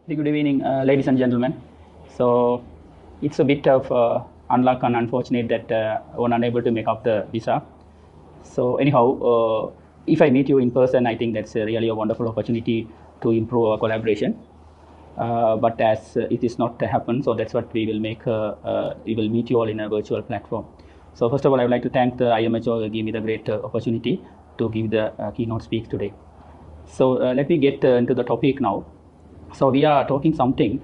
Good evening, ladies and gentlemen. So it's a bit of unluck and unfortunate that one unable to make up the visa. So anyhow, if I meet you in person, I think that's really a wonderful opportunity to improve our collaboration. But as it is not to happen, so that's what we will make. We will meet you all in a virtual platform. So first of all, I would like to thank the IMHO to give me the great opportunity to give the keynote speak today. So let me get into the topic now. So we are talking something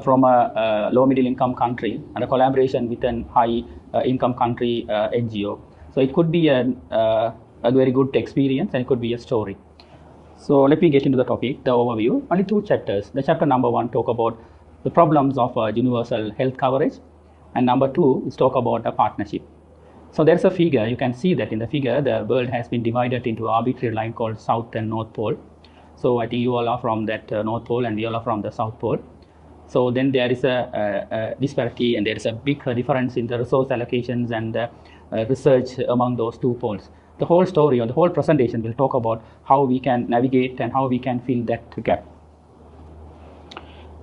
from a low middle income country and a collaboration with an high income country NGO. So it could be a very good experience and it could be a story. So let me get into the topic, the overview. Only 2 chapters. The chapter number 1 talk about the problems of universal health coverage, and number 2 is talk about a partnership. So there's a figure. You can see that in the figure, the world has been divided into an arbitrary line called South and North Pole. So I think you all are from that North Pole and we all are from the South Pole. So then there is a disparity and there is a big difference in the resource allocations and the research among those 2 poles. The whole story or the whole presentation will talk about how we can navigate and how we can fill that gap.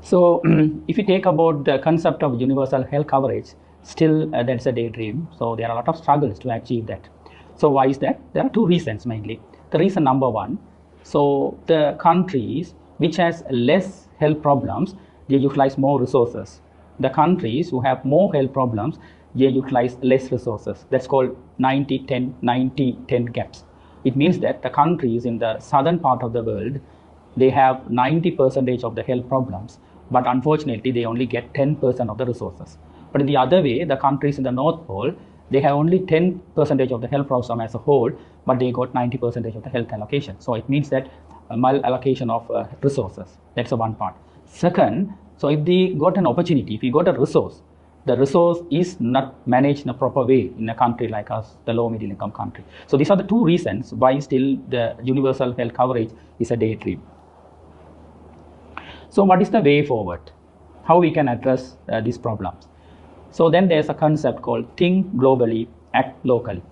So if you take about the concept of universal health coverage, still that's a daydream. So there are a lot of struggles to achieve that. So why is that? There are 2 reasons mainly. The reason number 1, so the countries which has less health problems, they utilize more resources. The countries who have more health problems, they utilize less resources. That's called 90-10, 90-10 gaps. It means that the countries in the southern part of the world, they have 90% of the health problems, but unfortunately they only get 10% of the resources. But in the other way, the countries in the North Pole, they have only 10% of the health problem as a whole, but they got 90% of the health allocation. So it means that malallocation of resources. That's the one part. Second, so if they got an opportunity, if we got a resource, the resource is not managed in a proper way in a country like us, the low middle income country. So these are the 2 reasons why still the universal health coverage is a daydream. So what is the way forward? How we can address these problems? So then there's a concept called think globally, act locally.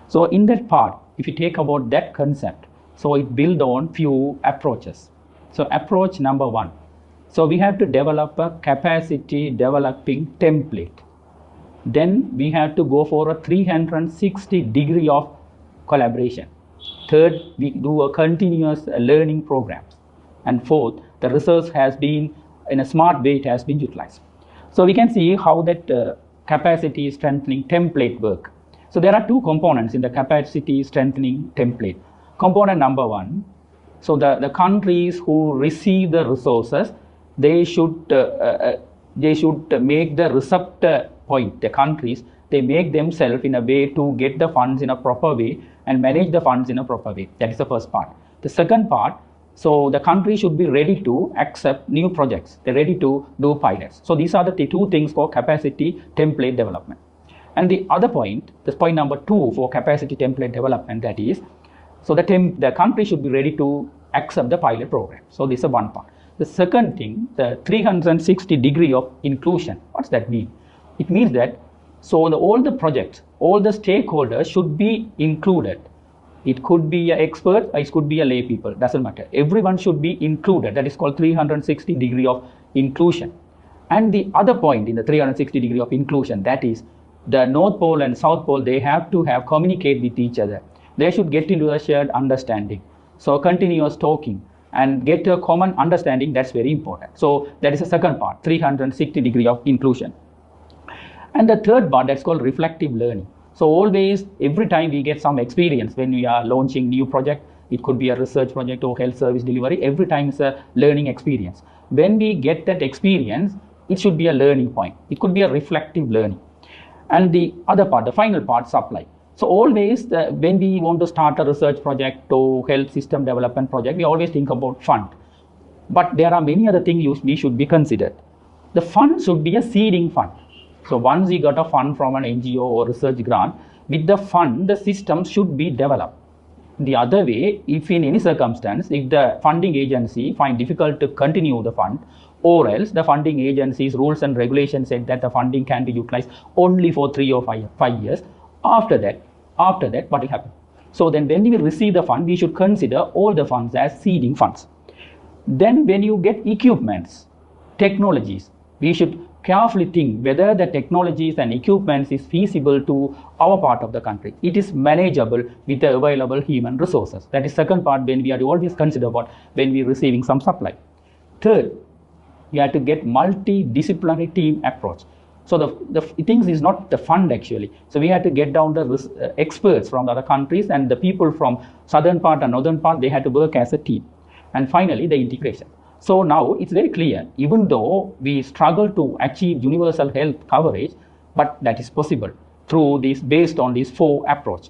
So in that part, if you take about that concept, so it builds on few approaches. So approach number 1. So we have to develop a capacity developing template. Then we have to go for a 360 degree of collaboration. Third, we do a continuous learning programs. And fourth, the research has been in a smart way, it has been utilized. So we can see how that capacity strengthening template work. So there are 2 components in the capacity strengthening template. Component number 1, so the countries who receive the resources, they should make the receptor point, the countries, they make themselves in a way to get the funds in a proper way and manage the funds in a proper way. That is the first part. The second part, so the country should be ready to accept new projects. They're ready to do pilots. So these are the 2 things for capacity template development. And the other point, this point number 2 for capacity template development, that is, so the country should be ready to accept the pilot program. So this is one part. The second thing, the 360 degree of inclusion. What's that mean? It means that so all the projects, all the stakeholders should be included. It could be an expert, it could be a lay people, doesn't matter. Everyone should be included. That is called 360 degree of inclusion. And the other point in the 360 degree of inclusion, that is the North Pole and South Pole, they have to communicate with each other. They should get into a shared understanding. So continuous talking and get a common understanding, that's very important. So that is the second part, 360 degree of inclusion. And the third part, that's called reflective learning. So always, every time we get some experience when we are launching new project, it could be a research project or health service delivery, every time it's a learning experience. When we get that experience, it should be a learning point. It could be a reflective learning. And the other part, the final part, supply. So always, when we want to start a research project or health system development project, we always think about fund. But there are many other things we should be considered. The fund should be a seeding fund. So once we got a fund from an NGO or research grant, with the fund, the system should be developed. The other way, if in any circumstance, if the funding agency find difficult to continue the fund, or else the funding agency's rules and regulations said that the funding can be utilized only for 3 or 5 years. After that, what will happen? So then when we receive the fund, we should consider all the funds as seeding funds. Then when you get equipments, technologies. We should carefully think whether the technologies and equipments is feasible to our part of the country. It is manageable with the available human resources. That is second part when we are always consider about when we are receiving some supply. Third, we have to get multidisciplinary team approach. So the things is not the fund actually. So we have to get down the experts from other countries, and the people from southern part and northern part, they had to work as a team. And finally, the integration. So now it's very clear, even though we struggle to achieve universal health coverage, but that is possible through this, based on these four approach.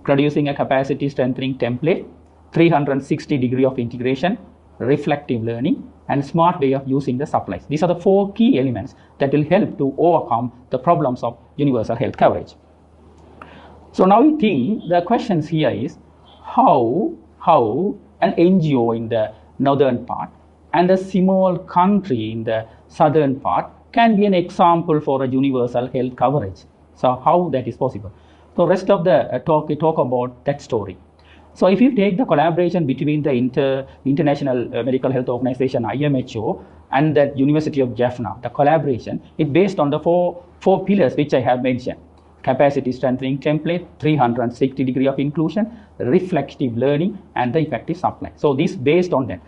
Producing a capacity strengthening template, 360 degree of integration, reflective learning, and smart way of using the supplies. These are the four key elements that will help to overcome the problems of universal health coverage. So now we think the questions here is how an NGO in the northern part and a small country in the southern part can be an example for a universal health coverage. So how that is possible? So rest of the talk, we talk about that story. So if you take the collaboration between the International Medical Health Organization, IMHO, and the University of Jaffna, the collaboration, it's based on the four pillars which I have mentioned. Capacity strengthening template, 360 degree of inclusion, reflective learning, and the effective supply. So this based on that.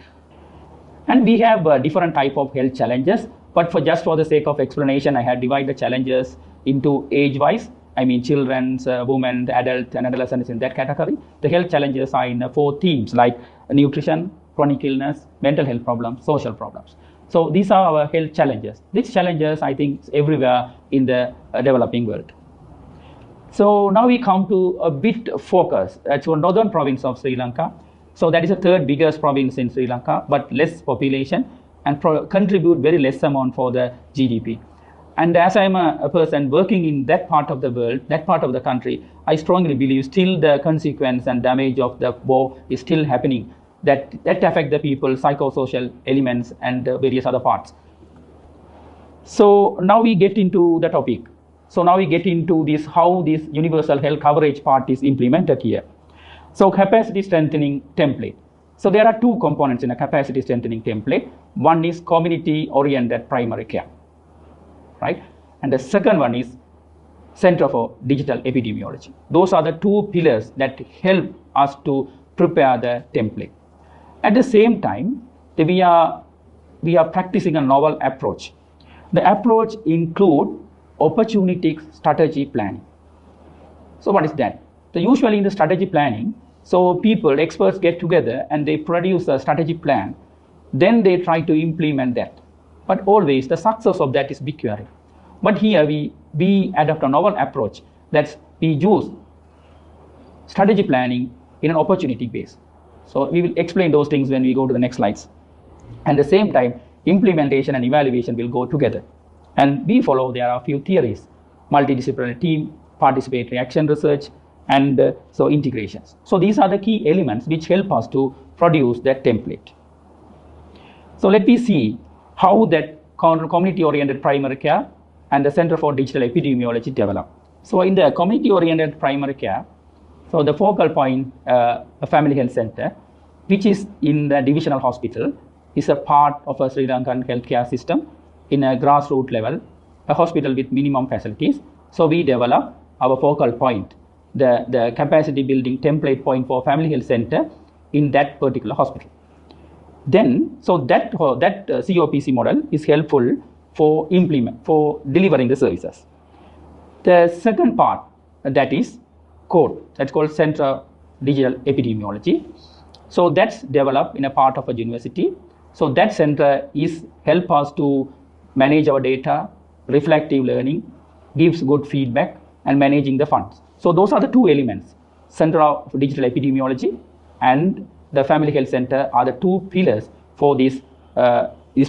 And we have different type of health challenges, but just for the sake of explanation, I have divided the challenges into age-wise. I mean children, women, the adult and adolescents in that category. The health challenges are in four themes like nutrition, chronic illness, mental health problems, social problems. So these are our health challenges. These challenges I think is everywhere in the developing world. So now we come to a bit focus. That's the northern province of Sri Lanka. So that is the third biggest province in Sri Lanka, but less population and contribute very less amount for the GDP. And as I'm a person working in that part of the world, that part of the country, I strongly believe still the consequence and damage of the war is still happening. That affect the people, psychosocial elements and various other parts. So now we get into the topic. So now we get into this, how this universal health coverage part is implemented here. So capacity strengthening template. So there are two components in a capacity strengthening template. One is community oriented primary care, right? And the second one is Center for Digital Epidemiology. Those are the two pillars that help us to prepare the template. At the same time, we are practicing a novel approach. The approach includes opportunistic strategy planning. So what is that? So usually in the strategy planning, so people, experts get together and they produce a strategy plan. Then they try to implement that. But always the success of that is big query. But here we adopt a novel approach that we use strategy planning in an opportunity base. So we will explain those things when we go to the next slides. And at the same time, implementation and evaluation will go together. And we follow, there are a few theories, multidisciplinary team, participatory action research, and so integrations. So these are the key elements which help us to produce that template. So let me see how that community-oriented primary care and the Center for Digital Epidemiology develop. So in the community-oriented primary care, so the focal point, a family health center, which is in the Divisional Hospital, is a part of a Sri Lankan healthcare system in a grassroots level, a hospital with minimum facilities. So we develop our focal point, the capacity building template point for family health center in that particular hospital. Then, so that COPC model is helpful for delivering the services. The second part, that is code, that's called Center Digital Epidemiology. So that's developed in a part of a university. So that center is help us to manage our data, reflective learning, gives good feedback, and managing the funds. So those are the two elements. Center of Digital Epidemiology and the Family Health Center are the two pillars for this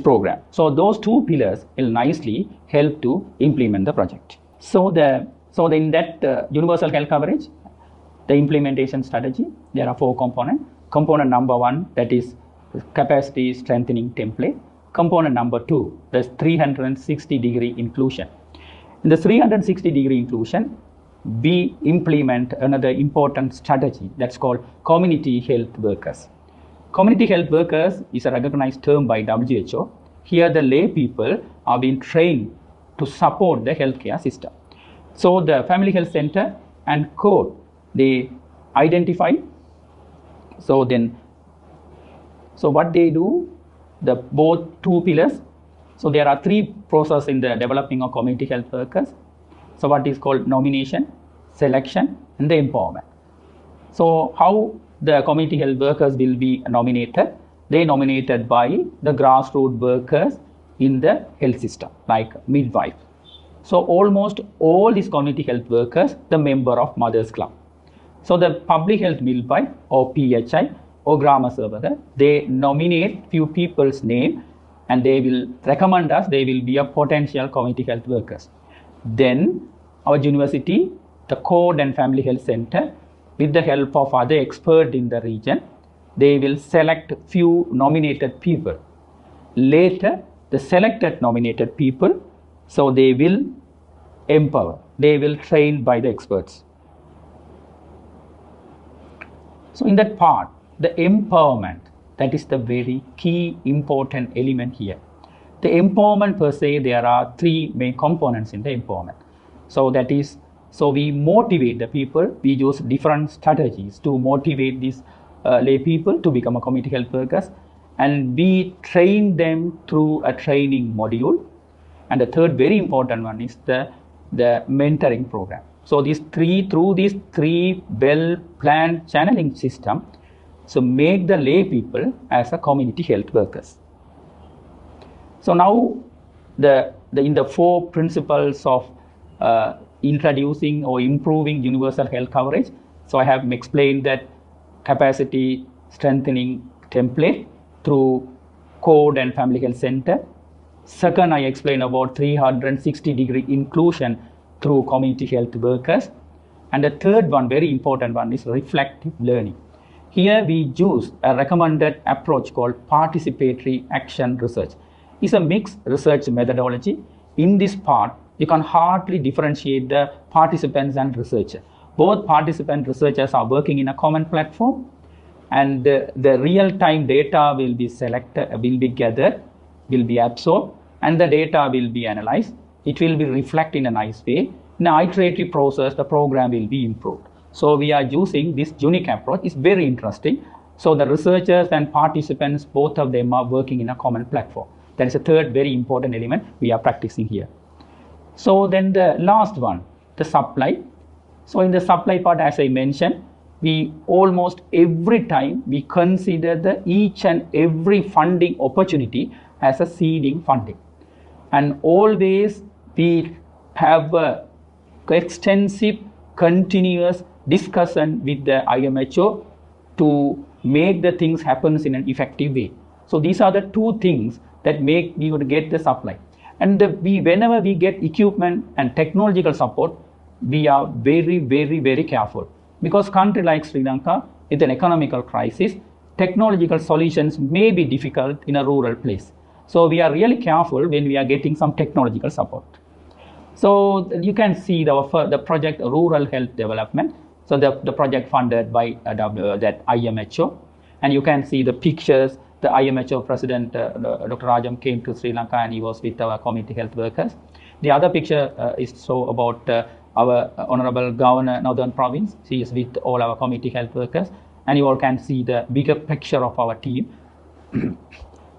program. So those two pillars will nicely help to implement the project. So in that universal health coverage, the implementation strategy, there are four components. Component number one, that is capacity strengthening template. Component number two, the 360-degree inclusion. In the 360-degree inclusion, we implement another important strategy that's called community health workers. Community health workers is a recognized term by WHO. Here the lay people are being trained to support the healthcare system. So the family health center and court, they identify. So what they do, the both two pillars. So there are three processes in the developing of community health workers. So what is called nomination, selection, and the empowerment. So how the community health workers will be nominated? They nominated by the grassroots workers in the health system, like midwife. So almost all these community health workers, the member of Mothers Club. So the public health midwife or PHI or Grama Sevaka, they nominate few people's name and they will recommend us, they will be a potential community health workers. Then our university, the Code and Family Health Center, with the help of other experts in the region, they will select few nominated people. Later, the selected nominated people, so they will empower, they will train by the experts. So in that part, the empowerment, that is the very key important element here. The empowerment per se, there are three main components in the empowerment. So that is, so we motivate the people, we use different strategies to motivate these lay people to become a community health workers, and we train them through a training module. And the third very important one is the mentoring program. So through these three well-planned channeling system, so make the lay people as a community health workers. So now in the four principles of introducing or improving universal health coverage, so I have explained that capacity strengthening template through Code and Family Health Center. Second, I explained about 360-degree inclusion through community health workers. And the third one, very important one, is reflective learning. Here we use a recommended approach called participatory action research. It's a mixed research methodology. In this part, you can hardly differentiate the participants and researchers. Both participants and researchers are working in a common platform, and the real-time data will be selected, will be gathered, will be absorbed, and the data will be analyzed. It will be reflected in a nice way. In an iterative process, the program will be improved. So we are using this unique approach. It's very interesting. So the researchers and participants, both of them are working in a common platform. That is a third very important element we are practicing here. So then the last one, the supply. So in the supply part, as I mentioned, we almost every time we consider each and every funding opportunity as a seeding funding. And always we have a extensive, continuous discussion with the IMHO to make the things happen in an effective way. So these are the two things that make you get the supply. And whenever we get equipment and technological support, we are very, very, very careful. Because country like Sri Lanka, with an economical crisis, technological solutions may be difficult in a rural place. So we are really careful when we are getting some technological support. So you can see the project Rural Health Development. So the project funded by that IMHO. And you can see the pictures. The IMHO president, Dr. Rajam, came to Sri Lanka and he was with our community health workers. The other picture is so about our Honorable Governor, Northern Province. She is with all our community health workers. And you all can see the bigger picture of our team.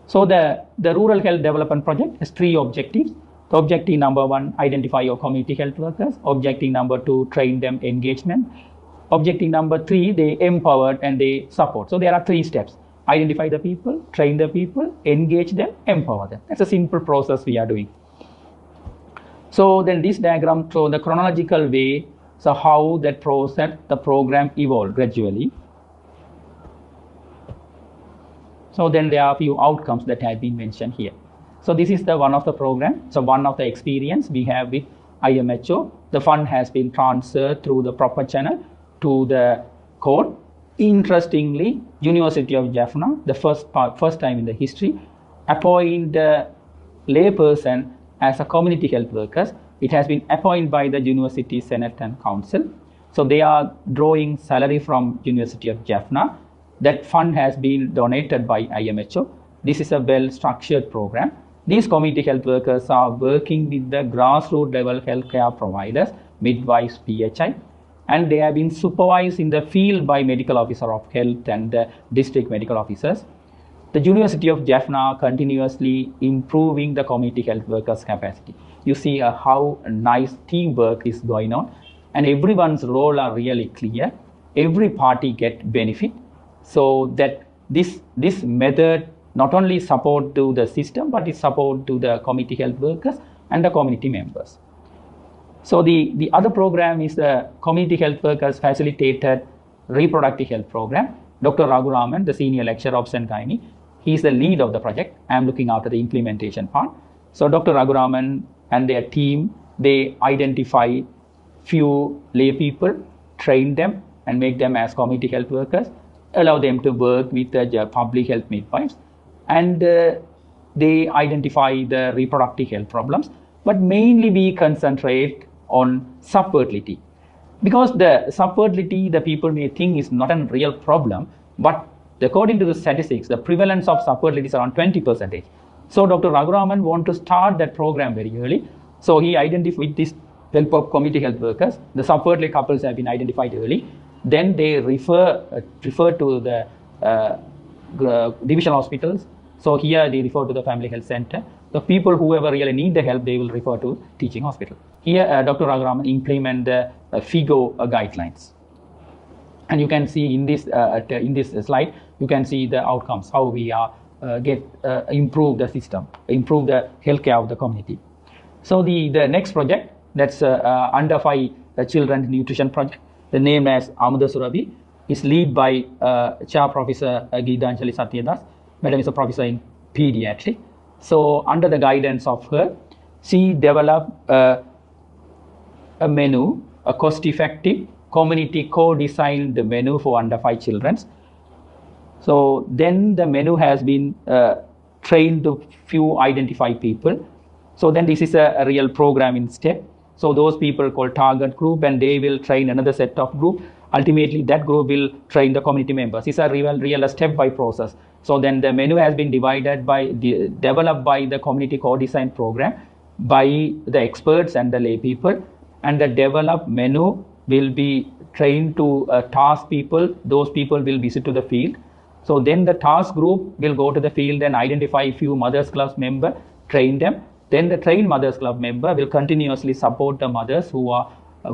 So the Rural Health Development Project has three objectives. The objective number one, identify your community health workers. Objective number two, train them engagement. Objective number three, they empower and they support. So there are three steps. Identify the people, train the people, engage them, empower them. That's a simple process we are doing. So then this diagram shows the chronological way, so how that process, the program evolved gradually. So then there are a few outcomes that have been mentioned here. So this is the one of the program. So one of the experience we have with IMHO, the fund has been transferred through the proper channel to the code. Interestingly, University of Jaffna, the first time in the history, appoint a layperson as a community health workers. It has been appointed by the University Senate and Council. So they are drawing salary from University of Jaffna. That fund has been donated by IMHO. This is a well-structured program. These community health workers are working with the grassroots level healthcare providers, midwives, PHI, and they have been supervised in the field by medical officer of health and district medical officers. The University of Jaffna continuously improving the community health workers' capacity. You see how nice teamwork is going on, and everyone's role are really clear. Every party get benefit, so that this method not only support to the system, but it support to the community health workers and the community members. So the other program is the community health workers facilitated reproductive health program. Dr. Raguraman, the senior lecturer of St. Gynae, he is the lead of the project. I am looking after the implementation part. So Dr. Raguraman and their team, they identify few lay people, train them and make them as community health workers, allow them to work with the public health midwives, and they identify the reproductive health problems. But mainly we concentrate on subfertility, because the subfertility, the people may think is not a real problem, but according to the statistics, the prevalence of subfertility is around 20%. So Dr. Raguraman want to start that program very early. So he identified with this help of community health workers. The subfertile couples have been identified early. Then they refer to the divisional hospitals. So here they refer to the family health center. The people whoever really need the help, they will refer to teaching hospital. Here Dr. Raguraman implement the FIGO guidelines. And you can see in this slide, you can see the outcomes, how we are improve the system, improve the healthcare of the community. So the next project, that's under 5 children nutrition project. The name as Amada Surabi is led by Chair Professor Gidanjali Satyadas. Madam is a professor in pediatrics. So under the guidance of her, she developed a menu, a cost-effective, community co-designed menu for under 5 children. So then the menu has been trained to few identified people. So then this is a real program in step. So those people called target group, and they will train another set of group. Ultimately, that group will train the community members. It's a real step-by process. So then the menu has been developed by the community co-design program by the experts and the lay people, and the developed menu will be trained to task people. Those people will visit to the field. So then the task group will go to the field and identify a few mothers club members, train them. Then the trained mothers club member will continuously support the mothers who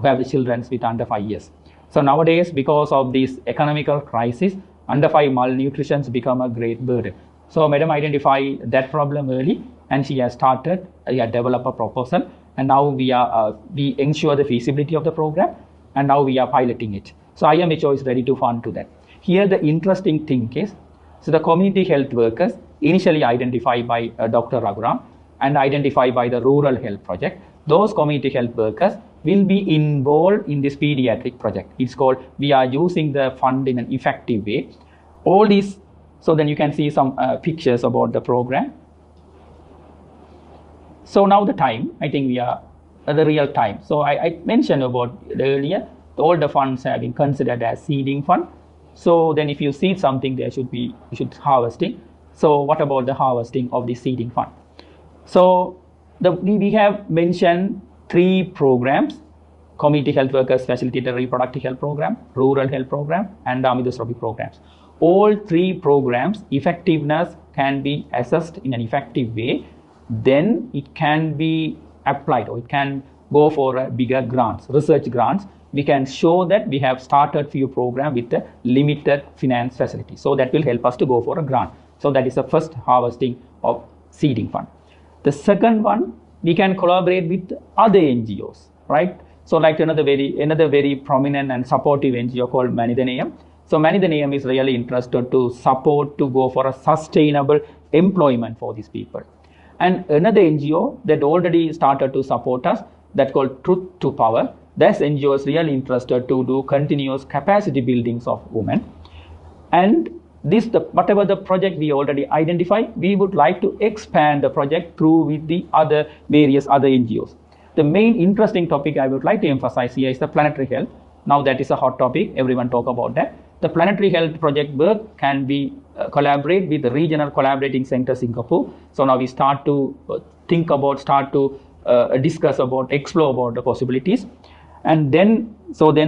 have the children with under 5 years. So nowadays, because of this economical crisis, under 5 malnutrition become a great burden. So Madam identified that problem early, and she has started, developed a proposal, and now we ensure the feasibility of the program, and now we are piloting it. So IMHO is ready to fund to that. Here the interesting thing is, so the community health workers initially identified by Dr. Raghuram and identified by the rural health project, those community health workers will be involved in this pediatric project. It's called, we are using the fund in an effective way. All these, so then you can see some pictures about the program. So now the time, I think we are at the real time. So I mentioned about earlier, all the funds have been considered as seeding fund. So then if you seed something, there should be, you should harvesting. So what about the harvesting of the seeding fund? So we have mentioned 3 programs: community health workers facilitated reproductive health program, rural health program, and the Amida Surabi programs. All 3 programs effectiveness can be assessed in an effective way. Then it can be applied, or it can go for bigger grants, research grants. We can show that we have started few programs with a limited finance facility. So that will help us to go for a grant. So that is the first harvesting of seeding fund. The second one, we can collaborate with other NGOs, right? So like another very prominent and supportive NGO called Manidaneyam. So Manidaneyam is really interested to support to go for a sustainable employment for these people. And another NGO that already started to support us, that called Truth to Power. That NGO is really interested to do continuous capacity buildings of women. And this, whatever the project we already identified, we would like to expand the project through with the various other NGOs. The main interesting topic I would like to emphasize here is the planetary health. Now that is a hot topic, everyone talk about that. the planetary health project work can be collaborate with the regional collaborating center Singapore. So now we start to think about, discuss about, explore about the possibilities. And then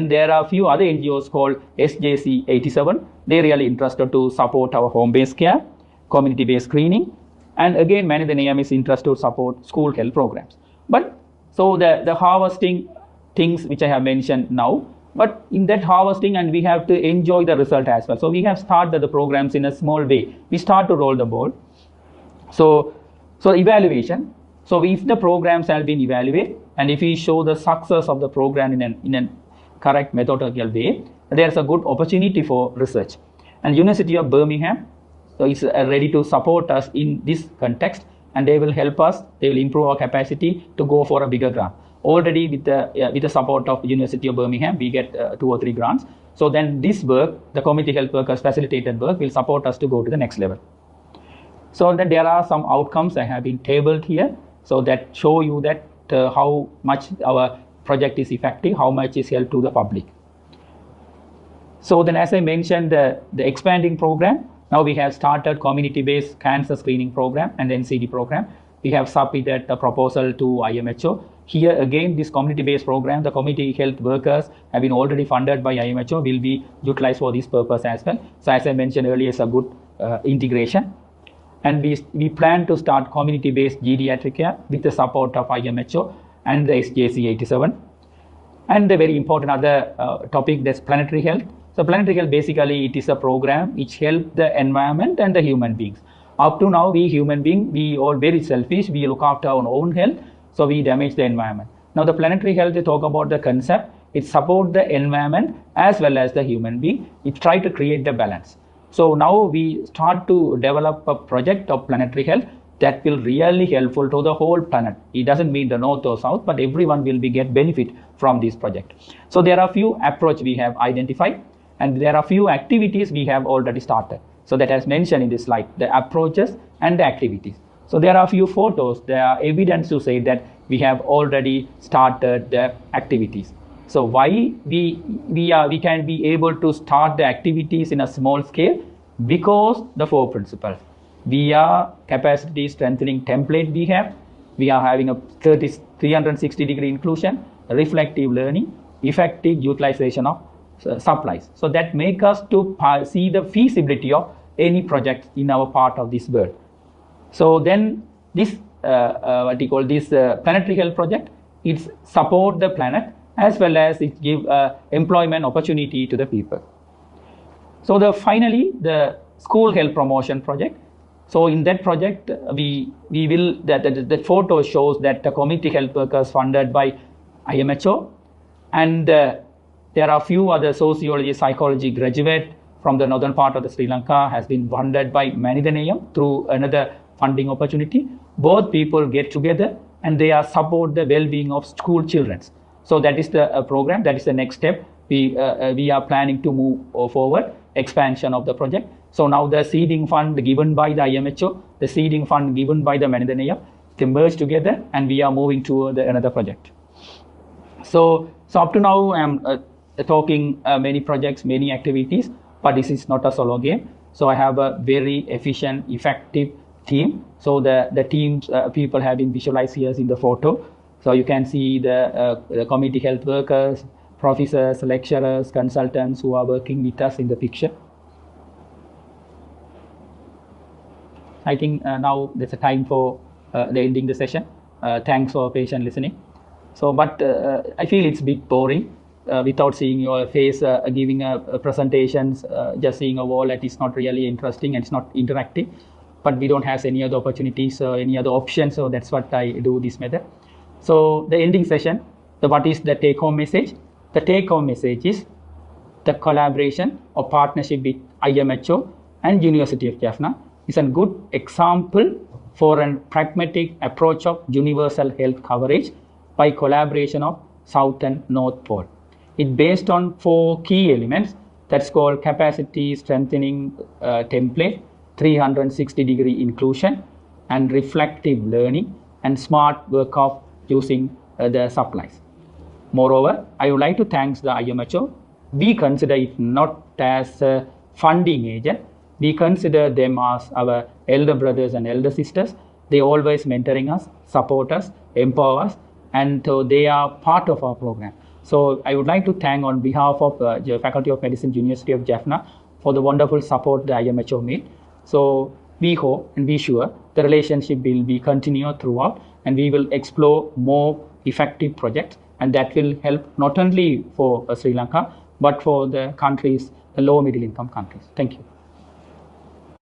there are a few other NGOs called SJC 87. They're really interested to support our home-based care, community-based screening, and again, Manidaneyam is interested to support school health programs. But so the harvesting things which I have mentioned now, but in that harvesting, and we have to enjoy the result as well. So we have started the programs in a small way. We start to roll the ball. So evaluation. So if the programs have been evaluated, and if we show the success of the program in a correct methodological way, there's a good opportunity for research. And University of Birmingham is ready to support us in this context, and they will help us. They will improve our capacity to go for a bigger grant. Already with the support of University of Birmingham, we get 2 or 3 grants. So then this work, the community health workers facilitated work, will support us to go to the next level. So then there are some outcomes I have been tabled here, so that show you that how much our project is effective, how much is help to the public. So then, as I mentioned, the expanding program, now we have started community-based cancer screening program and NCD program. We have submitted a proposal to IMHO. Here again, this community-based program, the community health workers have been already funded by IMHO, will be utilized for this purpose as well. So as I mentioned earlier, it's a good integration. And we plan to start community-based geriatric care with the support of IMHO and the SJC 87. And the very important other topic, that's planetary health. So planetary health, basically it is a program which helps the environment and the human beings. Up to now, we human beings, we all very selfish, we look after our own health, so we damage the environment. Now the planetary health, they talk about the concept, it supports the environment as well as the human being. It try to create the balance. So now we start to develop a project of planetary health that will really helpful to the whole planet. It doesn't mean the north or south, but everyone will get benefit from this project. So there are few approach we have identified, and there are few activities we have already started. So that as mentioned in this slide, the approaches and the activities. So there are few photos, there are evidence to say that we have already started the activities. So why we can be able to start the activities in a small scale? Because the 4 principles. We are capacity strengthening template we are having a 360-degree inclusion, reflective learning, effective utilization of supplies. So that make us to see the feasibility of any project in our part of this world. So then this planetary health project, it support the planet as well as it give employment opportunity to the people. So finally the school health promotion project. So in that project, we will, the photo shows that the community health workers funded by IMHO, and there are few other sociology, psychology graduate from the northern part of the Sri Lanka has been funded by Manidaneyam through another funding opportunity. Both people get together and they are support the well-being of school children. So that is the program, that is the next step. We are planning to move forward, expansion of the project. So now the seeding fund given by the IMHO, the seeding fund given by the Manidaneyam, they merge together and we are moving to another project. So up to now I am talking many projects, many activities, but this is not a solo game. So I have a very efficient, effective team. So the teams, people have been visualized here in the photo. So you can see the community health workers, professors, lecturers, consultants who are working with us in the picture. I think now there's a time for the ending the session. Thanks for patient listening. So, but I feel it's a bit boring without seeing your face giving presentations, just seeing a wall. That is not really interesting and it's not interactive. But we don't have any other opportunities or any other options, so that's what I do this method. So the ending session, what is the take-home message? The take-home message is the collaboration or partnership with IMHO and University of Jaffna is a good example for a pragmatic approach of universal health coverage by collaboration of South and North Pole. It's based on 4 key elements that's called capacity strengthening template, 360-degree inclusion, and reflective learning, and smart work of using the supplies. Moreover, I would like to thank the IMHO we consider it not as a funding agent. We consider them as our elder brothers and elder sisters. They always mentoring us, support us, empower us, and they are part of our program. So I would like to thank on behalf of the Faculty of Medicine, University of Jaffna, for the wonderful support the IMHO made. So we hope and be sure the relationship will be continued throughout, and we will explore more effective projects, and that will help not only for Sri Lanka, but for the countries, the low middle income countries. Thank you.